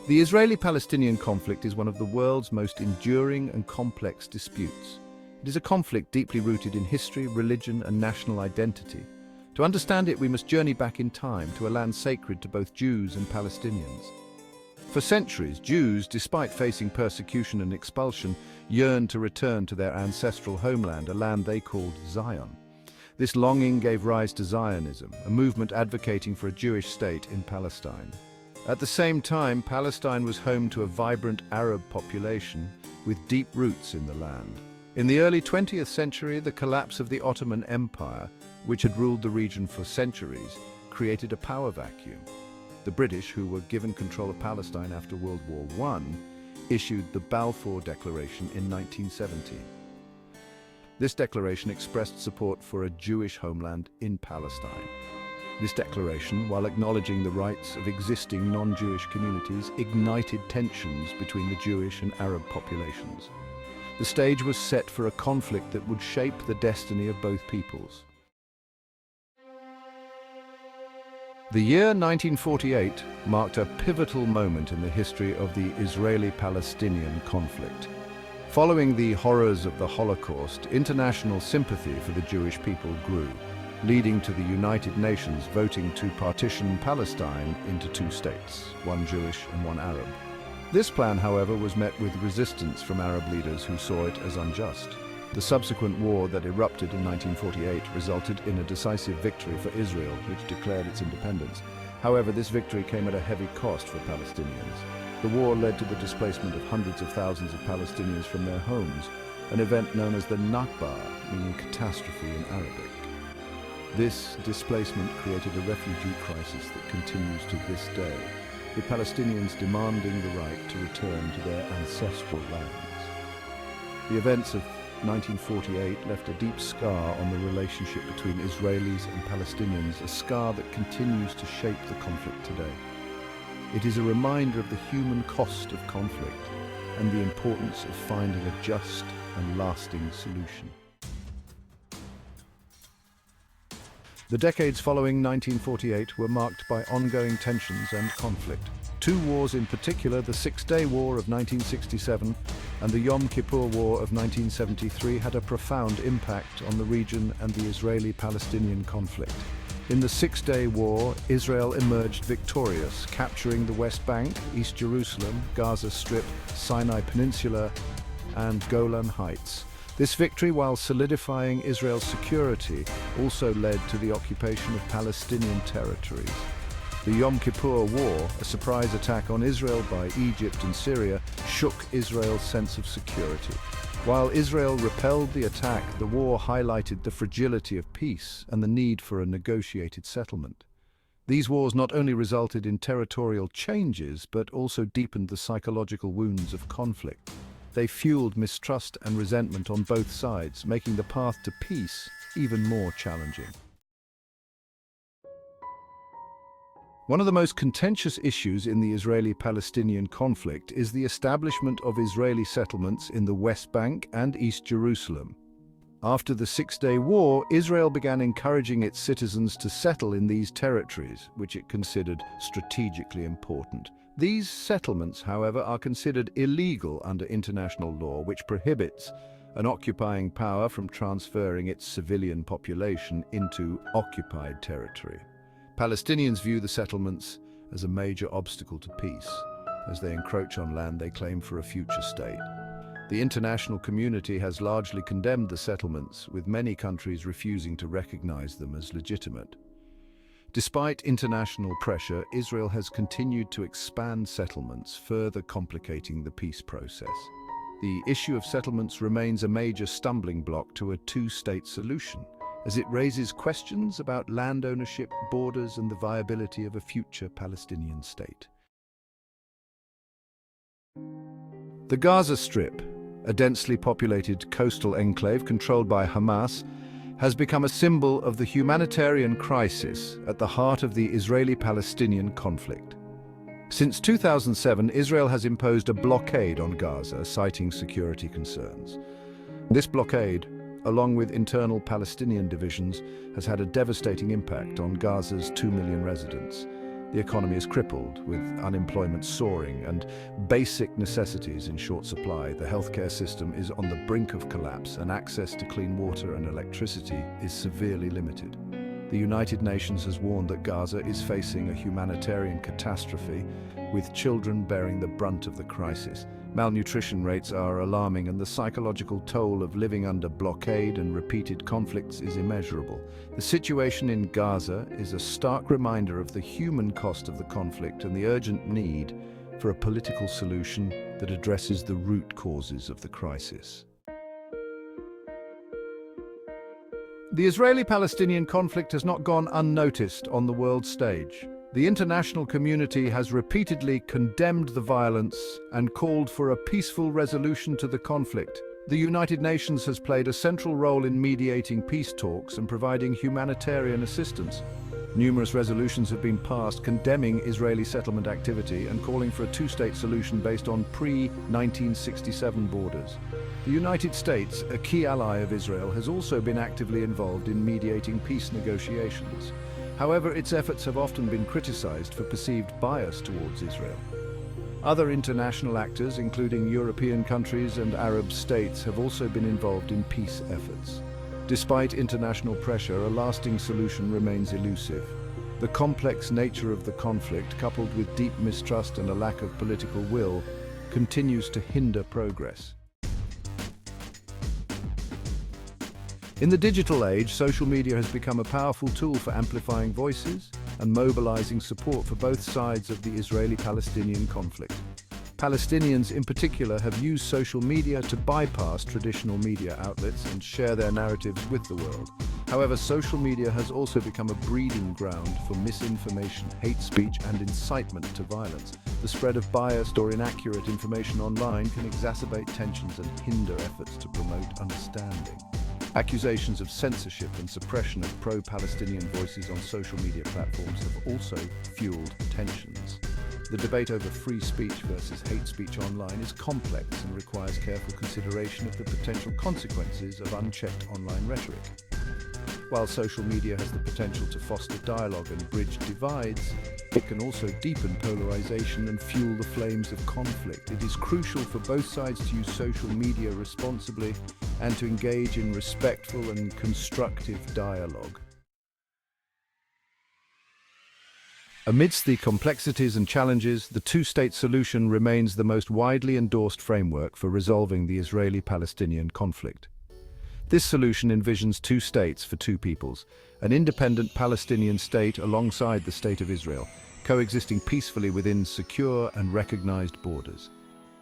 The Israeli-Palestinian conflict is one of the world's most enduring and complex disputes. It is a conflict deeply rooted in history, religion, and national identity. To understand it, we must journey back in time to a land sacred to both Jews and Palestinians. For centuries, Jews, despite facing persecution and expulsion, yearned to return to their ancestral homeland, a land they called Zion. This longing gave rise to Zionism, a movement advocating for a Jewish state in Palestine. At the same time, Palestine was home to a vibrant Arab population with deep roots in the land. In the early 20th century, the collapse of the Ottoman Empire, which had ruled the region for centuries, created a power vacuum. The British, who were given control of Palestine after World War I, issued the Balfour Declaration in 1917. This declaration expressed support for a Jewish homeland in Palestine. This declaration, while acknowledging the rights of existing non-Jewish communities, ignited tensions between the Jewish and Arab populations. The stage was set for a conflict that would shape the destiny of both peoples. The year 1948 marked a pivotal moment in the history of the Israeli-Palestinian conflict. Following the horrors of the Holocaust, international sympathy for the Jewish people grew, leading to the United Nations voting to partition Palestine into two states, one Jewish and one Arab. This plan, however, was met with resistance from Arab leaders who saw it as unjust. The subsequent war that erupted in 1948 resulted in a decisive victory for Israel, which declared its independence. However, this victory came at a heavy cost for Palestinians. The war led to the displacement of hundreds of thousands of Palestinians from their homes, an event known as the Nakba, meaning catastrophe in Arabic. This displacement created a refugee crisis that continues to this day, with Palestinians demanding the right to return to their ancestral lands. The events of 1948 left a deep scar on the relationship between Israelis and Palestinians, a scar that continues to shape the conflict today. It is a reminder of the human cost of conflict and the importance of finding a just and lasting solution. The decades following 1948 were marked by ongoing tensions and conflict. Two wars in particular, the Six-Day War of 1967 and the Yom Kippur War of 1973, had a profound impact on the region and the Israeli-Palestinian conflict. In the Six-Day War, Israel emerged victorious, capturing the West Bank, East Jerusalem, Gaza Strip, Sinai Peninsula, and Golan Heights. This victory, while solidifying Israel's security, also led to the occupation of Palestinian territories. The Yom Kippur War, a surprise attack on Israel by Egypt and Syria, shook Israel's sense of security. While Israel repelled the attack, the war highlighted the fragility of peace and the need for a negotiated settlement. These wars not only resulted in territorial changes, but also deepened the psychological wounds of conflict. They fueled mistrust and resentment on both sides, making the path to peace even more challenging. One of the most contentious issues in the Israeli-Palestinian conflict is the establishment of Israeli settlements in the West Bank and East Jerusalem. After the Six-Day War, Israel began encouraging its citizens to settle in these territories, which it considered strategically important. These settlements, however, are considered illegal under international law, which prohibits an occupying power from transferring its civilian population into occupied territory. Palestinians view the settlements as a major obstacle to peace, as they encroach on land they claim for a future state. The international community has largely condemned the settlements, with many countries refusing to recognize them as legitimate. Despite international pressure, Israel has continued to expand settlements, further complicating the peace process. The issue of settlements remains a major stumbling block to a two-state solution, as it raises questions about land ownership, borders, and the viability of a future Palestinian state. The Gaza Strip, a densely populated coastal enclave controlled by Hamas, has become a symbol of the humanitarian crisis at the heart of the Israeli-Palestinian conflict. Since 2007, Israel has imposed a blockade on Gaza, citing security concerns. This blockade, along with internal Palestinian divisions, has had a devastating impact on Gaza's 2 million residents. The economy is crippled, with unemployment soaring and basic necessities in short supply. The healthcare system is on the brink of collapse, and access to clean water and electricity is severely limited. The United Nations has warned that Gaza is facing a humanitarian catastrophe, with children bearing the brunt of the crisis. Malnutrition rates are alarming, and the psychological toll of living under blockade and repeated conflicts is immeasurable. The situation in Gaza is a stark reminder of the human cost of the conflict and the urgent need for a political solution that addresses the root causes of the crisis. The Israeli-Palestinian conflict has not gone unnoticed on the world stage. The international community has repeatedly condemned the violence and called for a peaceful resolution to the conflict. The United Nations has played a central role in mediating peace talks and providing humanitarian assistance. Numerous resolutions have been passed condemning Israeli settlement activity and calling for a two-state solution based on pre-1967 borders. The United States, a key ally of Israel, has also been actively involved in mediating peace negotiations. However, its efforts have often been criticized for perceived bias towards Israel. Other international actors, including European countries and Arab states, have also been involved in peace efforts. Despite international pressure, a lasting solution remains elusive. The complex nature of the conflict, coupled with deep mistrust and a lack of political will, continues to hinder progress. In the digital age, social media has become a powerful tool for amplifying voices and mobilizing support for both sides of the Israeli-Palestinian conflict. Palestinians in particular have used social media to bypass traditional media outlets and share their narratives with the world. However, social media has also become a breeding ground for misinformation, hate speech, and incitement to violence. The spread of biased or inaccurate information online can exacerbate tensions and hinder efforts to promote understanding. Accusations of censorship and suppression of pro-Palestinian voices on social media platforms have also fueled tensions. The debate over free speech versus hate speech online is complex and requires careful consideration of the potential consequences of unchecked online rhetoric. While social media has the potential to foster dialogue and bridge divides, it can also deepen polarization and fuel the flames of conflict. It is crucial for both sides to use social media responsibly and to engage in respectful and constructive dialogue. Amidst the complexities and challenges, the two-state solution remains the most widely endorsed framework for resolving the Israeli-Palestinian conflict. This solution envisions two states for two peoples, an independent Palestinian state alongside the State of Israel, coexisting peacefully within secure and recognized borders.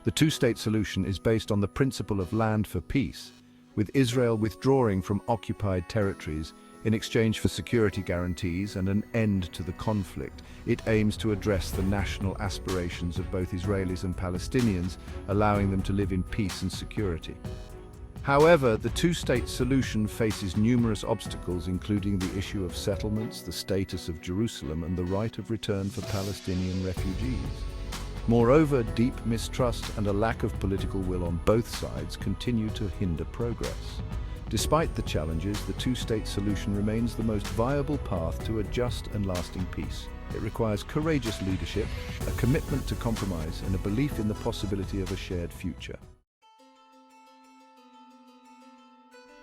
The two-state solution is based on the principle of land for peace, with Israel withdrawing from occupied territories in exchange for security guarantees and an end to the conflict. It aims to address the national aspirations of both Israelis and Palestinians, allowing them to live in peace and security. However, the two-state solution faces numerous obstacles, including the issue of settlements, the status of Jerusalem, and the right of return for Palestinian refugees. Moreover, deep mistrust and a lack of political will on both sides continue to hinder progress. Despite the challenges, the two-state solution remains the most viable path to a just and lasting peace. It requires courageous leadership, a commitment to compromise, and a belief in the possibility of a shared future.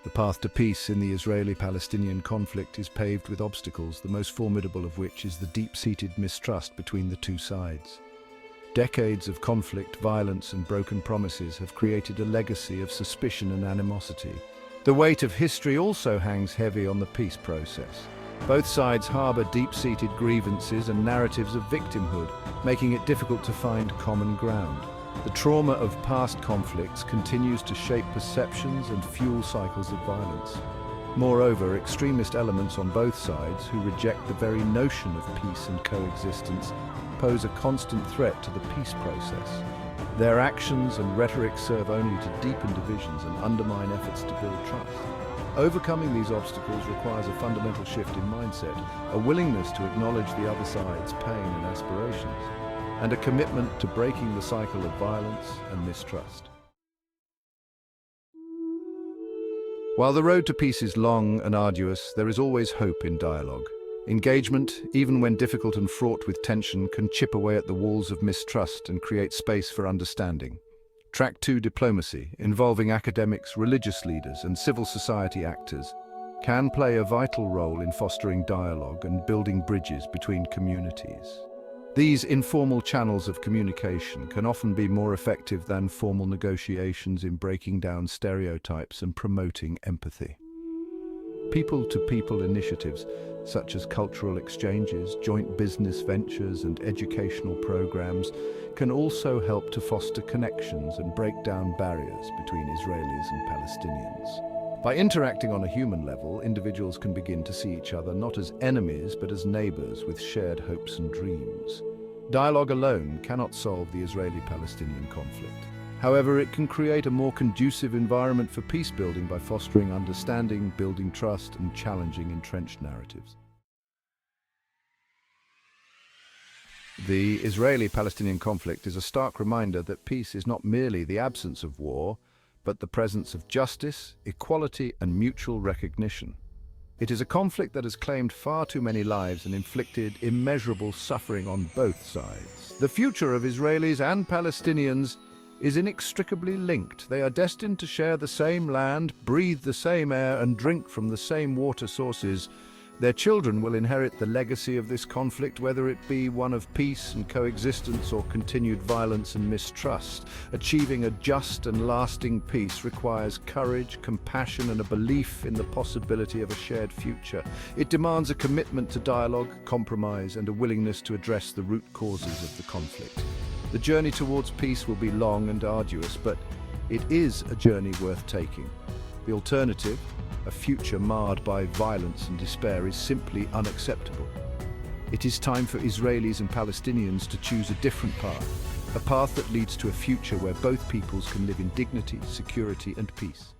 The path to peace in the Israeli-Palestinian conflict is paved with obstacles, the most formidable of which is the deep-seated mistrust between the two sides. Decades of conflict, violence, and broken promises have created a legacy of suspicion and animosity. The weight of history also hangs heavy on the peace process. Both sides harbor deep-seated grievances and narratives of victimhood, making it difficult to find common ground. The trauma of past conflicts continues to shape perceptions and fuel cycles of violence. Moreover, extremist elements on both sides, who reject the very notion of peace and coexistence, pose a constant threat to the peace process. Their actions and rhetoric serve only to deepen divisions and undermine efforts to build trust. Overcoming these obstacles requires a fundamental shift in mindset, a willingness to acknowledge the other side's pain and aspirations, and a commitment to breaking the cycle of violence and mistrust. While the road to peace is long and arduous, there is always hope in dialogue. Engagement, even when difficult and fraught with tension, can chip away at the walls of mistrust and create space for understanding. Track 2: Diplomacy, involving academics, religious leaders, and civil society actors, can play a vital role in fostering dialogue and building bridges between communities. These informal channels of communication can often be more effective than formal negotiations in breaking down stereotypes and promoting empathy. People-to-people initiatives, such as cultural exchanges, joint business ventures, and educational programs, can also help to foster connections and break down barriers between Israelis and Palestinians. By interacting on a human level, individuals can begin to see each other not as enemies but as neighbors with shared hopes and dreams. Dialogue alone cannot solve the Israeli-Palestinian conflict. However, it can create a more conducive environment for peace building by fostering understanding, building trust, and challenging entrenched narratives. The Israeli-Palestinian conflict is a stark reminder that peace is not merely the absence of war, but the presence of justice, equality, and mutual recognition. It is a conflict that has claimed far too many lives and inflicted immeasurable suffering on both sides. The future of Israelis and Palestinians is inextricably linked. They are destined to share the same land, breathe the same air, and drink from the same water sources. Their children will inherit the legacy of this conflict, whether it be one of peace and coexistence or continued violence and mistrust. Achieving a just and lasting peace requires courage, compassion, and a belief in the possibility of a shared future. It demands a commitment to dialogue, compromise, and a willingness to address the root causes of the conflict. The journey towards peace will be long and arduous, but it is a journey worth taking. The alternative, a future marred by violence and despair, is simply unacceptable. It is time for Israelis and Palestinians to choose a different path, a path that leads to a future where both peoples can live in dignity, security, and peace.